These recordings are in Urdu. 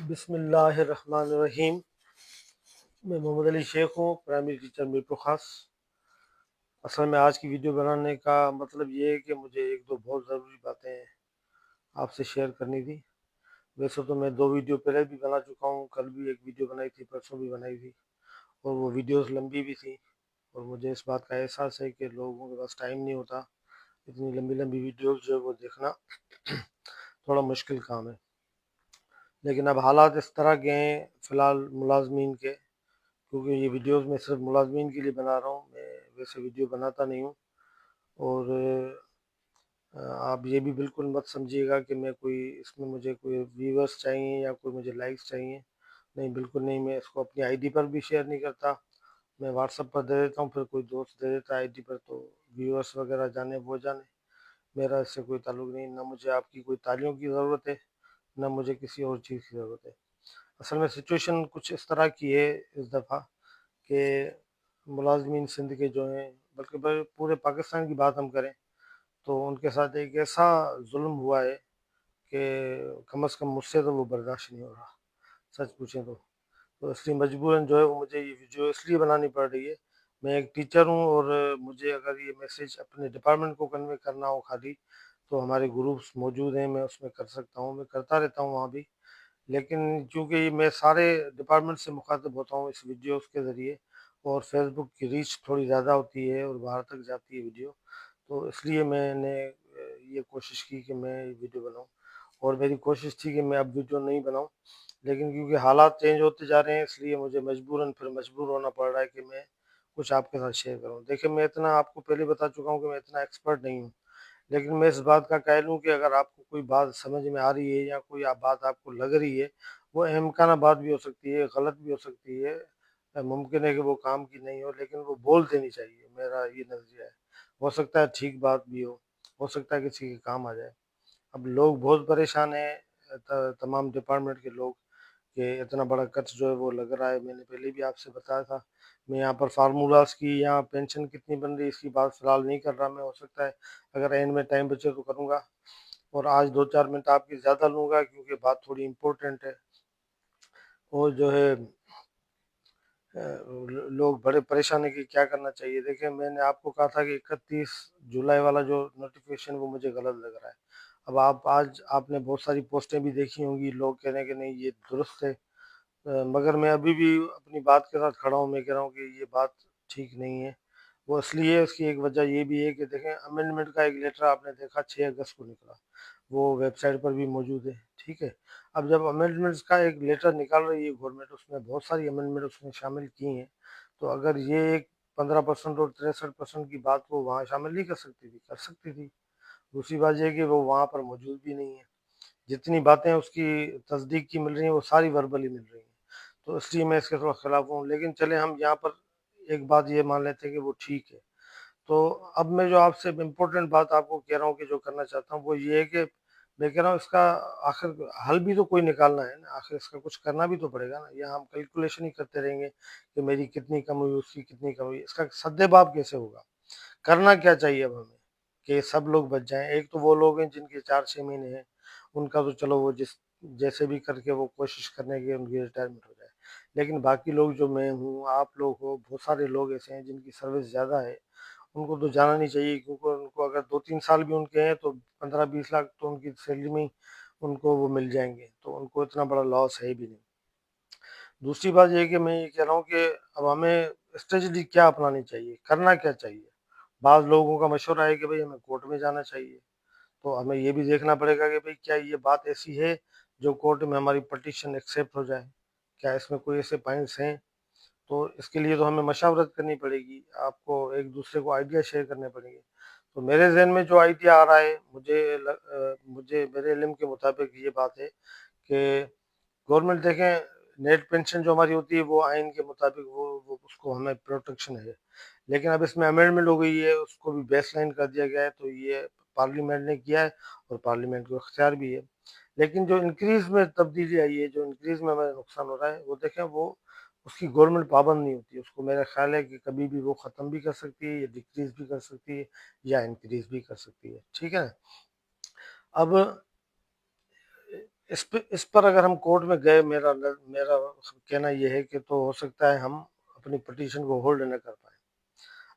بسم اللہ الرحمن الرحیم۔ میں محمد علی شیخ ہوں، پرائمری ٹیچر میرپور خاص۔ اصل میں آج کی ویڈیو بنانے کا مطلب یہ ہے کہ مجھے ایک دو بہت ضروری باتیں آپ سے شیئر کرنی تھی۔ ویسے تو میں 2 ویڈیو پہلے بھی بنا چکا ہوں، کل بھی ایک ویڈیو بنائی تھی، پرسوں بھی بنائی تھی، اور وہ ویڈیوز لمبی بھی تھی، اور مجھے اس بات کا احساس ہے کہ لوگوں کے پاس ٹائم نہیں ہوتا، اتنی لمبی لمبی ویڈیوز جو ہے وہ دیکھنا تھوڑا مشکل کام ہے۔ لیکن اب حالات اس طرح کے ہیں فی الحال ملازمین کے، کیونکہ یہ ویڈیوز میں صرف ملازمین کے لیے بنا رہا ہوں، میں ویسے ویڈیو بناتا نہیں ہوں۔ اور آپ یہ بھی بالکل مت سمجھیے گا کہ میں کوئی اس میں مجھے کوئی ویورز چاہیے یا کوئی مجھے لائکس چاہیے، نہیں، بالکل نہیں۔ میں اس کو اپنی آئی ڈی پر بھی شیئر نہیں کرتا، میں واٹس ایپ پر دے دیتا ہوں، پھر کوئی دوست دے دیتا ہے آئی ڈی پر، تو ویورز وغیرہ جانے وہ جانے، میرا اس سے کوئی تعلق نہیں۔ نہ مجھے آپ کی کوئی تالیوں کی ضرورت ہے، نہ مجھے کسی اور چیز کی ضرورت ہے۔ اصل میں سچویشن کچھ اس طرح کی ہے اس دفعہ کہ ملازمین سندھ کے جو ہیں، بلکہ پورے پاکستان کی بات ہم کریں تو ان کے ساتھ ایک ایسا ظلم ہوا ہے کہ کم از کم مجھ سے تو وہ برداشت نہیں ہو رہا، سچ پوچھیں تو اس لیے مجبوراً جو ہے وہ مجھے یہ ویڈیو اس لیے بنانی پڑ رہی ہے۔ میں ایک ٹیچر ہوں، اور مجھے اگر یہ میسیج اپنے ڈپارٹمنٹ کو کنوے کرنا ہو خالی، تو ہمارے گروپس موجود ہیں، میں اس میں کر سکتا ہوں، میں کرتا رہتا ہوں وہاں بھی، لیکن چونکہ میں سارے ڈپارٹمنٹ سے مخاطب ہوتا ہوں اس ویڈیوز کے ذریعے، اور فیس بک کی ریچ تھوڑی زیادہ ہوتی ہے اور باہر تک جاتی ہے ویڈیو، تو اس لیے میں نے یہ کوشش کی کہ میں یہ ویڈیو بناؤں، اور میری کوشش تھی کہ میں اب ویڈیو نہیں بناؤں، لیکن کیونکہ حالات چینج ہوتے جا رہے ہیں اس لیے مجھے مجبور ہونا پڑ رہا ہے کہ میں کچھ آپ کے ساتھ شیئر کروں۔ دیکھیں، میں اتنا آپ کو پہلے بتا چکا ہوں کہ میں اتنا ایکسپرٹ نہیں ہوں، لیکن میں اس بات کا قائل ہوں کہ اگر آپ کو کوئی بات سمجھ میں آ رہی ہے یا کوئی بات آپ کو لگ رہی ہے، وہ امکانہ بات بھی ہو سکتی ہے، غلط بھی ہو سکتی ہے، ممکن ہے کہ وہ کام کی نہیں ہو، لیکن وہ بول دینی چاہیے، میرا یہ نظریہ ہے۔ ہو سکتا ہے ٹھیک بات بھی ہو سکتا ہے کسی کے کام آ جائے۔ اب لوگ بہت پریشان ہیں، تمام ڈپارٹمنٹ کے لوگ، کہ اتنا بڑا کٹ جو ہے وہ لگ رہا ہے۔ میں نے پہلے بھی آپ سے بتایا تھا، میں یہاں پر فارمولاز کی یا پینشن کتنی بن رہی ہے اس کی بات فی الحال نہیں کر رہا، میں ہو سکتا ہے اگر اینڈ میں ٹائم بچے تو کروں گا، اور آج 2-4 منٹ آپ کی زیادہ لوں گا کیونکہ بات تھوڑی امپورٹنٹ ہے، اور جو ہے لوگ بڑے پریشان ہیں کہ کیا کرنا چاہیے۔ دیکھیں، میں نے آپ کو کہا تھا کہ 31 جولائی والا جو نوٹیفیکیشن وہ مجھے غلط لگ رہا ہے۔ اب آپ نے بہت ساری پوسٹیں بھی دیکھی ہوں گی، لوگ کہہ رہے ہیں کہ نہیں یہ درست ہے، مگر میں ابھی بھی اپنی بات کے ساتھ کھڑا ہوں، میں کہہ رہا ہوں کہ یہ بات ٹھیک نہیں ہے۔ وہ اس لیے، اس کی ایک وجہ یہ بھی ہے کہ دیکھیں، امینڈمنٹ کا ایک لیٹر آپ نے دیکھا 6 اگست کو نکلا، وہ ویب سائٹ پر بھی موجود ہے، ٹھیک ہے۔ اب جب امینڈمنٹس کا ایک لیٹر نکال رہی ہے گورنمنٹ، اس میں بہت ساری امینڈمنٹ اس میں شامل کی ہیں، تو اگر یہ ایک 15% اور 63% کی بات وہ وہاں شامل نہیں کر سکتی تھی، کر سکتی تھی۔ دوسری بات یہ ہے کہ وہ وہاں پر موجود بھی نہیں ہے، جتنی باتیں اس کی تصدیق کی مل رہی ہیں وہ ساری وربلی مل رہی ہیں، تو اس لیے میں اس کے تھوڑا خلاف ہوں۔ لیکن چلیں، ہم یہاں پر ایک بات یہ مان لیتے ہیں کہ وہ ٹھیک ہے۔ تو اب میں جو آپ سے امپورٹنٹ بات آپ کو کہہ رہا ہوں کہ جو کرنا چاہتا ہوں وہ یہ ہے کہ میں کہہ رہا ہوں اس کا آخر حل بھی تو کوئی نکالنا ہے نا، آخر اس کا کچھ کرنا بھی تو پڑے گا نا۔ یا ہم کیلکولیشن ہی کرتے رہیں گے کہ میری کتنی کم ہوئی، اس کی کتنی کم ہوئی، اس کا سدے باب کیسے ہوگا؟ کرنا کیا چاہیے اب ہمیں کہ سب لوگ بچ جائیں؟ ایک تو وہ لوگ ہیں جن کے 4-6 مہینے ہیں، ان کا تو چلو وہ جیسے بھی کر کے وہ کوشش کرنے کی ان کی ریٹائرمنٹ ہو جائے، لیکن باقی لوگ جو میں ہوں، آپ لوگ ہو، بہت سارے لوگ ایسے ہیں جن کی سروس زیادہ ہے، ان کو تو جانا نہیں چاہیے، کیونکہ ان کو اگر 2-3 سال بھی ان کے ہیں تو 15-20 لاکھ تو ان کی سیلری میں ان کو وہ مل جائیں گے، تو ان کو اتنا بڑا لاس ہے بھی نہیں۔ دوسری بات یہ ہے کہ میں یہ کہہ رہا ہوں کہ اب ہمیں اسٹریٹجی کیا اپنانی چاہیے، کرنا کیا چاہیے۔ بعض لوگوں کا مشورہ ہے کہ بھئی ہمیں کورٹ میں جانا چاہیے، تو ہمیں یہ بھی دیکھنا پڑے گا کہ بھئی کیا یہ بات ایسی ہے جو کورٹ میں ہماری پٹیشن ایکسیپٹ ہو جائے، کیا اس میں کوئی ایسے پوائنٹس ہیں؟ تو اس کے لیے تو ہمیں مشاورت کرنی پڑے گی، آپ کو ایک دوسرے کو آئیڈیا شیئر کرنے پڑیں گے۔ تو میرے ذہن میں جو آئیڈیا آ رہا ہے، مجھے میرے علم کے مطابق یہ بات ہے کہ گورنمنٹ، دیکھیں، نیٹ پینشن جو ہماری ہوتی ہے وہ آئین کے مطابق وہ اس کو ہمیں پروٹیکشن ہے، لیکن اب اس میں امینڈمنٹ ہو گئی ہے، اس کو بھی بیس لائن کر دیا گیا ہے، تو یہ پارلیمنٹ نے کیا ہے اور پارلیمنٹ کو اختیار بھی ہے۔ لیکن جو انکریز میں تبدیلی آئی ہے، جو انکریز میں ہمیں نقصان ہو رہا ہے، وہ دیکھیں، وہ اس کی گورنمنٹ پابند نہیں ہوتی، اس کو میرا خیال ہے کہ کبھی بھی وہ ختم بھی کر سکتی ہے، یا ڈکریز بھی کر سکتی ہے، یا انکریز بھی کر سکتی ہے، ٹھیک ہے نا۔ اب اس پر اگر ہم کورٹ میں گئے، میرا کہنا یہ ہے کہ تو ہو سکتا ہے ہم اپنی پٹیشن کو ہولڈ نہ کر پائیں۔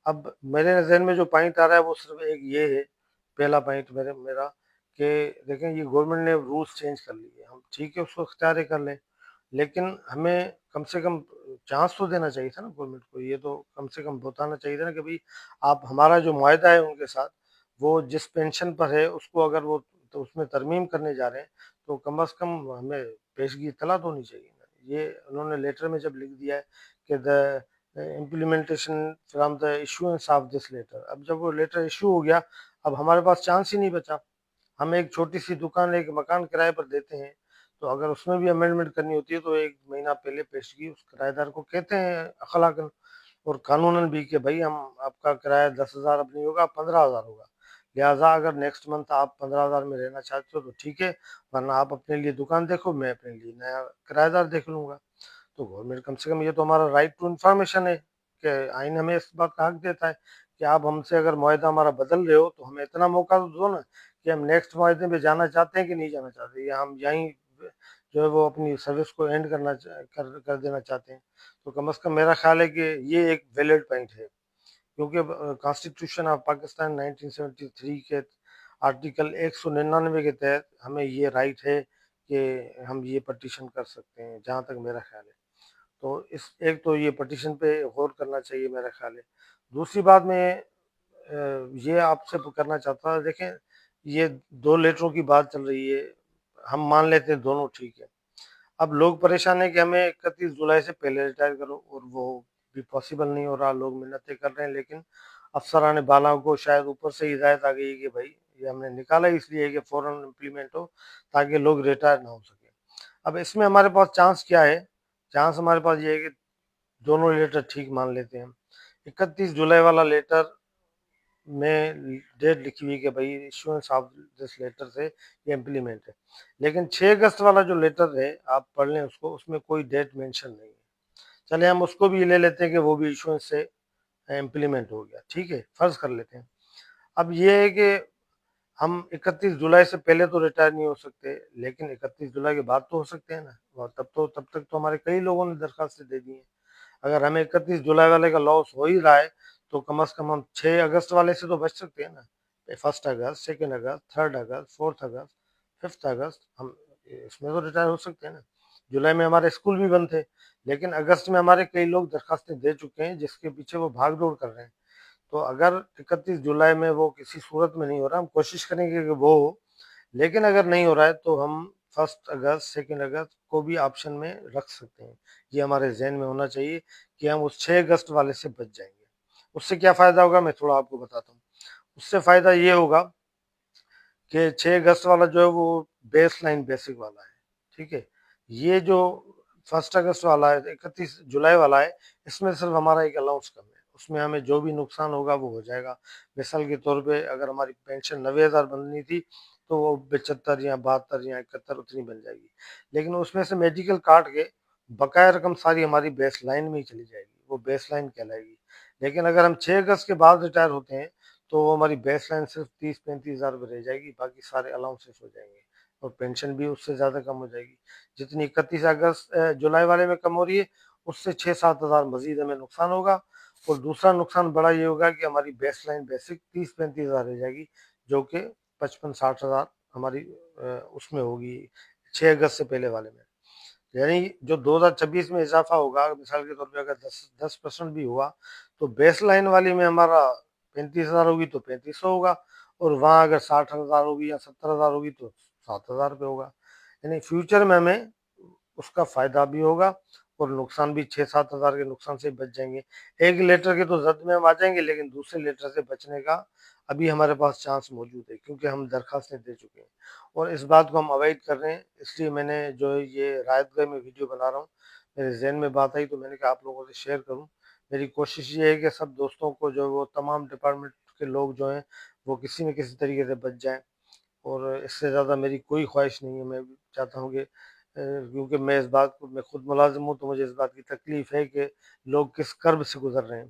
اب میرے ذہن میں جو پوائنٹ آ رہا ہے وہ صرف ایک یہ ہے، پہلا پوائنٹ میرا کہ دیکھیں یہ گورنمنٹ نے رولز چینج کر لیے، ہم ٹھیک ہے اس کو اختیار کر لیں، لیکن ہمیں کم سے کم چانس تو دینا چاہیے تھا نا گورنمنٹ کو، یہ تو کم سے کم بتانا چاہیے تھا نا کہ بھائی آپ ہمارا جو معاہدہ ہے ان کے ساتھ، وہ جس پینشن پر ہے اس کو اگر وہ تو اس میں ترمیم کرنے جا رہے ہیں تو کم از کم ہمیں پیشگی اطلاع تو ہونی چاہیے نا۔ یہ انہوں نے لیٹر میں جب لکھ دیا ہے کہ the implementation from the issuance of this letter, اب جب وہ لیٹر ایشو ہو گیا اب ہمارے پاس چانس ہی نہیں بچا۔ ہم ایک چھوٹی سی دکان، ایک مکان کرائے پر دیتے ہیں، تو اگر اس میں بھی امینڈمنٹ کرنی ہوتی ہے تو ایک مہینہ پہلے پیشگی اس کرایہ دار کو کہتے ہیں اخلاقاً اور قانوناً بھی کہ بھائی ہم آپ کا کرایہ 10,000 اب نہیں ہوگا، 15,000 ہوگا، لہٰذا اگر نیکسٹ منتھ آپ 15,000 میں رہنا چاہتے ہو تو ٹھیک ہے، ورنہ آپ اپنے لیے دکان دیکھو، میں اپنے لیے نیا کرایہ دار دیکھ لوں گا۔ تو گورنمنٹ کم سے کم، یہ تو ہمارا رائٹ ٹو انفارمیشن ہے کہ آئین ہمیں اس بات کا حق دیتا ہے کہ آپ ہم سے اگر معاہدہ ہمارا بدل رہے ہو تو ہمیں اتنا موقع تو دو نا کہ ہم نیکسٹ معاہدے میں جانا چاہتے ہیں کہ نہیں جانا چاہتے، یا ہم یہیں جو ہے وہ اپنی سروس کو اینڈ کر دینا چاہتے ہیں۔ تو کم از کم میرا خیال ہے کہ یہ ایک ویلڈ پوائنٹ ہے، کیونکہ کانسٹیٹیوشن آف پاکستان 1973 کے آرٹیکل 199 کے تحت ہمیں یہ رائٹ ہے کہ ہم یہ پٹیشن کر سکتے ہیں، جہاں تک میرا خیال ہے۔ تو ایک تو یہ پٹیشن پہ غور کرنا چاہیے میرا خیال ہے۔ دوسری بات میں یہ آپ سے کرنا چاہتا تھا، دیکھیں یہ دو لیٹروں کی بات چل رہی ہے، ہم مان لیتے ہیں دونوں ٹھیک ہے، اب لوگ پریشان ہیں کہ ہمیں 31 جولائی سے پہلے ریٹائر کرو، اور وہ بھی پاسبل نہیں ہو رہا، لوگ محنتیں کر رہے ہیں، لیکن افسران بالا کو شاید اوپر سے ہدایت آ گئی کہ بھائی یہ ہم نے نکالا اس لیے کہ فوراً امپلیمنٹ ہو تاکہ لوگ ریٹائر نہ ہو سکے۔ اب اس میں ہمارے پاس چانس کیا ہے؟ چانس ہمارے پاس یہ ہے کہ دونوں لیٹر ٹھیک مان لیتے ہیں۔ 31 جولائی والا لیٹر میں ڈیٹ لکھی ہوئی کہ بھائی ایشوئنس آف دس لیٹر سے یہ امپلیمنٹ ہے، لیکن 6 اگست والا جو لیٹر ہے آپ پڑھ لیں اس کو، اس میں کوئی ڈیٹ مینشن نہیں ہے۔ چلے ہم اس کو بھی لے لیتے ہیں کہ وہ بھی ایشوئنس سے امپلیمنٹ ہو گیا، ٹھیک ہے، فرض کر لیتے ہیں۔ اب یہ ہے کہ ہم 31 جولائی سے پہلے تو ریٹائر نہیں ہو سکتے، لیکن 31 جولائی کے بعد تو ہو سکتے ہیں نا، اور تب تک تو ہمارے کئی لوگوں نے درخواستیں دے دی ہیں۔ اگر ہمیں 31 جولائی والے کا لاس ہو ہی رہا ہے تو کم از کم ہم 6 اگست والے سے تو بچ سکتے ہیں نا، 1 اگست، 2 اگست، 3 اگست، 4 اگست، 5 اگست، ہم اس میں تو ریٹائر ہو سکتے ہیں نا۔ جولائی میں ہمارے اسکول بھی بند تھے، لیکن اگست میں ہمارے کئی لوگ درخواستیں دے چکے ہیں جس کے پیچھے وہ بھاگ دوڑ کر رہے ہیں۔ تو اگر 31 جولائی میں وہ کسی صورت میں نہیں ہو رہا، ہم کوشش کریں گے کہ وہ ہو، لیکن اگر نہیں ہو رہا ہے تو ہم 1 اگست، 2 اگست کو بھی آپشن میں رکھ سکتے ہیں۔ یہ ہمارے ذہن میں ہونا چاہیے کہ ہم اس 6 اگست والے سے بچ جائیں گے۔ اس سے کیا فائدہ ہوگا میں تھوڑا آپ کو بتاتا ہوں۔ اس سے فائدہ یہ ہوگا کہ 6 اگست والا جو ہے وہ بیس لائن بیسک والا ہے، ٹھیک ہے۔ یہ جو 1 اگست والا ہے، 31 جولائی والا ہے، اس میں صرف ہمارا ایک الاؤنس کم ہے، اس میں ہمیں جو بھی نقصان ہوگا وہ ہو جائے گا۔ مثال کے طور پہ اگر ہماری پینشن 90,000 بننی تھی تو وہ 75 یا 72 یا 71 اتنی بن جائے گی، لیکن اس میں سے میڈیکل کاٹ کے بقایا رقم ساری ہماری بیس لائن میں ہی چلی جائے گی، وہ بیس لائن کہلائے گی۔ لیکن اگر ہم 6 اگست کے بعد ریٹائر ہوتے ہیں تو وہ ہماری بیس لائن صرف 30-35 ہزار پہ رہ جائے گی، باقی سارے الاؤنسز ہو جائیں گے، اور پینشن بھی اس سے زیادہ کم ہو جائے گی، جتنی 31 اگست جولائی والے میں کم ہو رہی ہے اس سے 6-7 ہزار مزید ہمیں نقصان ہوگا۔ اور دوسرا نقصان بڑا یہ ہوگا کہ ہماری بیس لائن بیسک 30-35 ہزار رہ جائے گی، جو کہ 55-60 ہزار ہماری اس میں ہوگی 6 اگست سے پہلے والے میں۔ یعنی جو 2026 میں اضافہ ہوگا، مثال کے طور پہ اگر 10% بھی ہوا تو بیس لائن والی میں ہمارا 35 ہزار ہوگی تو 3500 ہوگا، اور وہاں اگر 60 ہزار ہوگی یا 70 ہزار ہوگی تو 7 ہزار پہ ہوگا۔ یعنی فیوچر میں ہمیں اس کا فائدہ بھی ہوگا اور نقصان بھی، 6-7 ہزار کے نقصان سے بچ جائیں گے۔ ایک لیٹر کے تو زد میں ہم آ جائیں گے، لیکن دوسرے لیٹر سے بچنے کا ابھی ہمارے پاس چانس موجود ہے کیونکہ ہم درخواستیں دے چکے ہیں، اور اس بات کو ہم اوائڈ کر رہے ہیں۔ اس لیے میں نے جو یہ رعایت گاہ میں ویڈیو بنا رہا ہوں، میرے ذہن میں بات آئی تو میں نے کہا آپ لوگوں سے شیئر کروں۔ میری کوشش یہ ہے کہ سب دوستوں کو جو وہ تمام ڈپارٹمنٹ کے لوگ جو ہیں وہ کسی نہ کسی طریقے سے بچ جائیں، اور اس سے زیادہ میری کوئی خواہش نہیں ہے۔ میں چاہتا ہوں کہ کیونکہ میں اس بات کو، میں خود ملازم ہوں تو مجھے اس بات کی تکلیف ہے کہ لوگ کس کرب سے گزر رہے ہیں،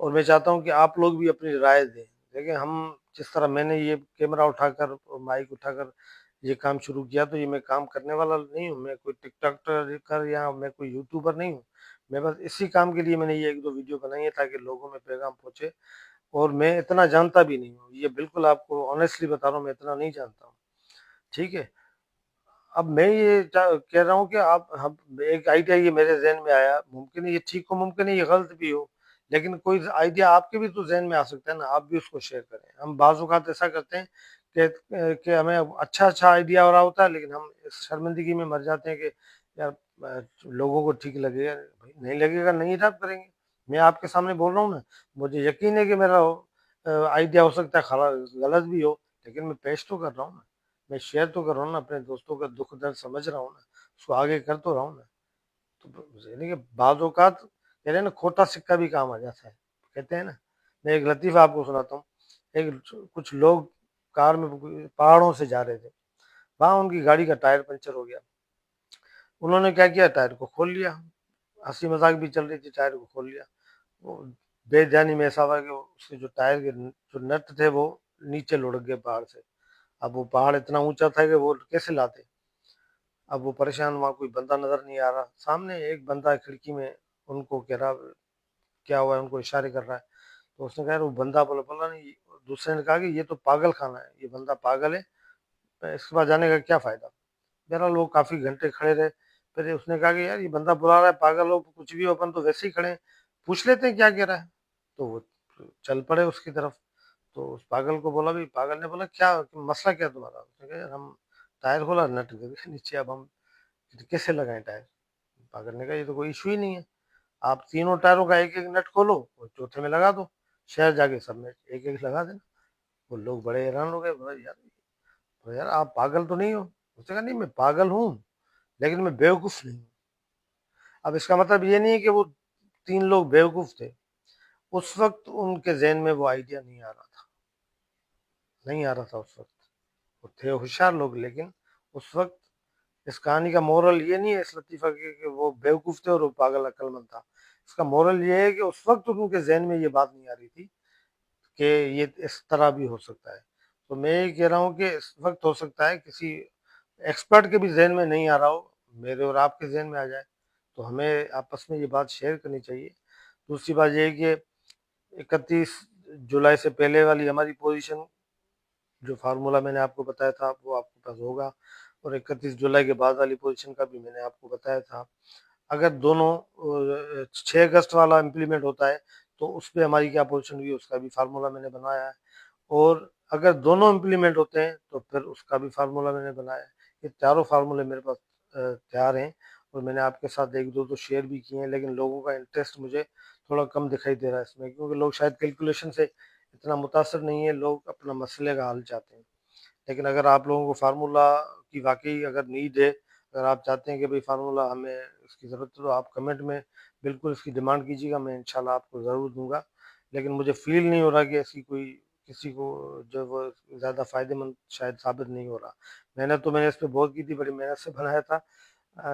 اور میں چاہتا ہوں کہ آپ لوگ بھی اپنی رائے دیں۔ دیکھیں ہم جس طرح میں نے یہ کیمرہ اٹھا کر اور مائک اٹھا کر یہ کام شروع کیا تو یہ میں کام کرنے والا نہیں ہوں، میں کوئی ٹک ٹاک یا میں کوئی یوٹیوبر نہیں ہوں، میں بس اسی کام کے لیے میں نے یہ ایک دو ویڈیو بنائی ہے تاکہ لوگوں میں پیغام پہنچے، اور میں اتنا جانتا بھی نہیں ہوں، یہ بالکل آپ کو آنیسٹلی بتا رہا ہوں، میں اتنا نہیں جانتا ہوں، ٹھیک ہے۔ اب میں یہ کہہ رہا ہوں کہ ایک آئیڈیا یہ میرے ذہن میں آیا، ممکن ہے یہ ٹھیک ہو، ممکن ہے یہ غلط بھی ہو، لیکن کوئی آئیڈیا آپ کے بھی تو ذہن میں آ سکتا ہے نا، آپ بھی اس کو شیئر کریں۔ ہم بعض اوقات ایسا کرتے ہیں کہ ہمیں اچھا آئیڈیا ہو رہا ہوتا ہے، لیکن ہم اس شرمندگی میں مر جاتے ہیں کہ یار لوگوں کو ٹھیک لگے گا، نہیں لگے گا نہیں رب کریں گے۔ میں آپ کے سامنے بول رہا ہوں نا، مجھے یقین ہے کہ میرا آئیڈیا ہو سکتا ہے غلط بھی ہو، لیکن میں پیش تو کر رہا ہوں نا، میں شیئر تو کر رہا ہوں نا، اپنے دوستوں کا دکھ درد سمجھ رہا ہوں نا، اس کو آگے کر تو رہا ہوں نا۔ تو یعنی کہ بعض اوقات کہہ رہے ہیں نا، کھوٹا سکہ بھی کام آ جاتا ہے، کہتے ہیں نا۔ میں ایک لطیفہ آپ کو سناتا ہوں۔ کچھ لوگ کار میں پہاڑوں سے جا رہے تھے، وہاں ان کی گاڑی کا ٹائر پنچر ہو گیا، انہوں نے کیا کیا، ٹائر کو کھول لیا، ہنسی مذاق بھی چل رہی تھی، ٹائر کو کھول لیا۔ وہ بے دھیانی میں ایسا ہوا کہ اس کے جو ٹائر کے جو نٹ تھے وہ نیچے لڑک گئے پہاڑ سے۔ اب وہ پہاڑ اتنا اونچا تھا کہ وہ کیسے لاتے؟ اب وہ پریشان، وہاں کوئی بندہ نظر نہیں آ رہا، سامنے ایک بندہ کھڑکی میں ان کو کہہ رہا کیا ہوا ہے، ان کو اشارے کر رہا ہے۔ تو اس نے کہا وہ بندہ بولا نہیں، دوسرے نے کہا کہ یہ تو پاگل خانہ ہے، یہ بندہ پاگل ہے، اس کے پاس جانے کا کیا فائدہ۔ میرا لوگ کافی گھنٹے کھڑے رہے، پھر اس نے کہا کہ یار یہ بندہ بلا رہا ہے، پاگل ہو کچھ بھی ہو، اپن تو ویسے ہی کھڑے ہیں، پوچھ لیتے ہیں کیا کہہ رہا ہے۔ تو وہ چل پڑے اس کی طرف۔ تو اس پاگل کو بولا، بھی پاگل نے بولا کیا مسئلہ کیا تمہارا؟ اس نے کہا یار ہم ٹائر کھولا، نٹ گر گیا نیچے، اب ہم کیسے لگائیں ٹائر؟ پاگل نے کہا یہ تو کوئی ایشو ہی نہیں ہے، آپ تینوں ٹائروں کا ایک ایک نٹ کھولو اور چوتھے میں لگا دو، شہر جا کے سب میں ایک ایک لگا دینا۔ وہ لوگ بڑے حیران ہو گئے، یار آپ پاگل تو نہیں ہو؟ اس نے کہا نہیں میں پاگل ہوں، لیکن میں بیوقوف نہیں ہوں۔ اب اس کا مطلب یہ نہیں ہے کہ وہ تین لوگ بیوقوف تھے، اس وقت ان کے ذہن میں وہ آئیڈیا نہیں آ رہا تھا، نہیں آ رہا تھا اس وقت، وہ تھے ہوشیار لوگ، لیکن اس وقت اس کہانی کا مورل یہ نہیں ہے اس لطیفہ کہ وہ بیوقوف تھے اور وہ پاگل عقل مند تھا۔ اس کا مورل یہ ہے کہ اس وقت ان کے ذہن میں یہ بات نہیں آ رہی تھی کہ یہ اس طرح بھی ہو سکتا ہے۔ تو میں یہ کہہ رہا ہوں کہ اس وقت ہو سکتا ہے کسی ایکسپرٹ کے بھی ذہن میں نہیں آ رہا ہو، میرے اور آپ کے ذہن میں آ جائے، تو ہمیں آپس میں یہ بات شیئر کرنی چاہیے۔ دوسری بات یہ ہے کہ 31 جولائی سے پہلے والی ہماری پوزیشن، جو فارمولا میں نے آپ کو بتایا تھا وہ آپ کے پاس ہوگا، اور 31 جولائی کے بعد والی پوزیشن کا بھی میں نے آپ کو بتایا تھا۔ اگر دونوں 6 اگست والا امپلیمنٹ ہوتا ہے تو اس پہ ہماری کیا پوزیشن ہوگی، اس کا بھی فارمولا میں نے بنایا ہے، اور اگر دونوں امپلیمنٹ ہوتے ہیں تو پھر اس کا بھی فارمولا میں نے بنایا ہے۔ یہ چاروں فارمولے میرے پاس تیار ہیں، اور میں نے آپ کے ساتھ ایک دو تو شیئر بھی کیے ہیں، لیکن لوگوں کا انٹرسٹ مجھے تھوڑا کم دکھائی دے رہا ہے اس میں، کیونکہ لوگ شاید کیلکولیشن سے اتنا متاثر نہیں ہے، لوگ اپنا مسئلے کا حل چاہتے ہیں۔ لیکن اگر آپ لوگوں کو فارمولا کی واقعی اگر نیڈ ہے، اگر آپ چاہتے ہیں کہ بھئی فارمولا ہمیں اس کی ضرورت ہے، تو آپ کمنٹ میں بالکل اس کی ڈیمانڈ کیجیے گا، میں انشاءاللہ آپ کو ضرور دوں گا۔ لیکن مجھے فیل نہیں ہو رہا کہ ایسی کوئی کسی کو جو وہ زیادہ فائدہ مند شاید ثابت نہیں ہو رہا۔ محنت تو میں نے اس پہ بہت کی تھی، بڑی محنت سے بنایا تھا،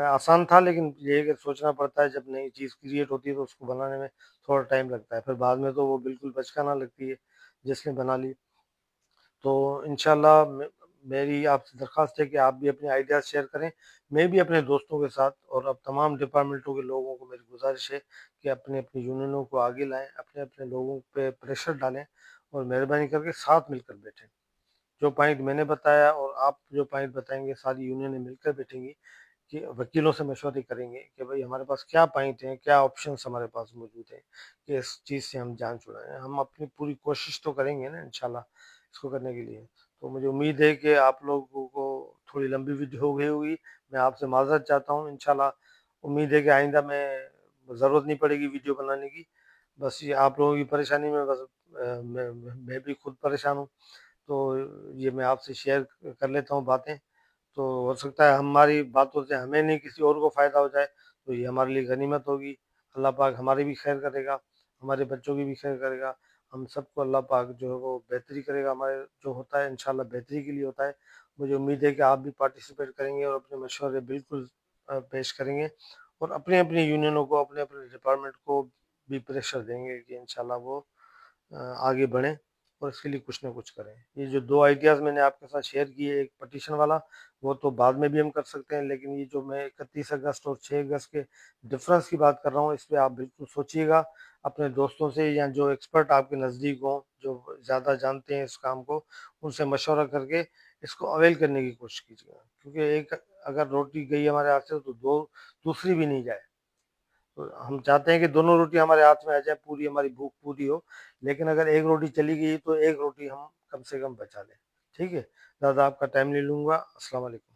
آسان تھا، لیکن یہ کہ سوچنا پڑتا ہے، جب نئی چیز کریٹ ہوتی ہے تو اس کو بنانے میں تھوڑا ٹائم لگتا ہے، پھر بعد میں تو وہ بالکل بچکانہ لگتی ہے جس نے بنا لی۔ تو انشاءاللہ میری آپ سے درخواست ہے کہ آپ بھی اپنے آئیڈیاز شیئر کریں، میں بھی اپنے دوستوں کے ساتھ، اور اب تمام ڈپارٹمنٹوں کے لوگوں کو میری گزارش ہے کہ اپنے اپنی یونینوں کو آگے لائیں، اپنے اپنے لوگوں پہ پریشر ڈالیں، اور مہربانی کر کے ساتھ مل کر بیٹھیں۔ جو پوائنٹ میں نے بتایا اور آپ جو پوائنٹ بتائیں گے، ساری یونینیں مل کر بیٹھیں گی، کہ وکیلوں سے مشورے کریں گے کہ بھئی ہمارے پاس کیا پوائنٹ ہیں، کیا آپشنس ہمارے پاس موجود ہیں کہ اس چیز سے ہم جان چھڑائیں۔ ہم اپنی پوری کوشش تو کریں گے نا انشاءاللہ اس کو کرنے کے لیے۔ تو مجھے امید ہے کہ آپ لوگوں کو تھوڑی لمبی ویڈیو ہو گئی ہوگی، میں آپ سے معذرت چاہتا ہوں۔ انشاءاللہ امید ہے کہ آئندہ میں ضرورت نہیں پڑے گی ویڈیو بنانے کی، بس یہ آپ لوگوں کی پریشانی میں بس میں بھی خود پریشان ہوں، تو یہ میں آپ سے شیئر کر لیتا ہوں باتیں۔ تو ہو سکتا ہے ہماری باتوں سے ہمیں نہیں کسی اور کو فائدہ ہو جائے، تو یہ ہمارے لیے غنیمت ہوگی۔ اللہ پاک ہماری بھی خیر کرے گا، ہمارے بچوں کی بھی خیر کرے گا، ہم سب کو اللہ پاک جو ہے وہ بہتری کرے گا، ہمارے جو ہوتا ہے انشاءاللہ بہتری کے لیے ہوتا ہے۔ مجھے امید ہے کہ آپ بھی پارٹیسپیٹ کریں گے اور اپنے مشورے بالکل پیش کریں گے، اور اپنے اپنے یونینوں کو، اپنے اپنے ڈپارٹمنٹ کو بھی پریشر دیں گے کہ انشاءاللہ وہ آگے بڑھیں اور اس کے لیے کچھ نہ کچھ کریں۔ یہ جو 2 آئیڈیاز میں نے آپ کے ساتھ شیئر کیے، ایک پٹیشن والا وہ تو بعد میں بھی ہم کر سکتے ہیں، لیکن یہ جو میں 31 اگست اور 6 اگست کے ڈفرنس کی بات کر رہا ہوں، اس پہ آپ بالکل سوچیے گا، اپنے دوستوں سے یا جو ایکسپرٹ آپ کے نزدیک ہوں، جو زیادہ جانتے ہیں اس کام کو، ان سے مشورہ کر کے اس کو اویل کرنے کی کوشش کیجیے گا، کیونکہ ایک اگر روٹی گئی ہمارے ہاتھ سے تو دوسری بھی نہیں جائے۔ تو ہم چاہتے ہیں کہ دونوں روٹی ہمارے ہاتھ میں آ جائے، پوری ہماری بھوک پوری ہو، لیکن اگر ایک روٹی چلی گئی تو ایک روٹی ہم کم سے کم بچا لیں۔ ٹھیک ہے، زیادہ آپ کا ٹائم نہیں لوں گا۔ السلام علیکم۔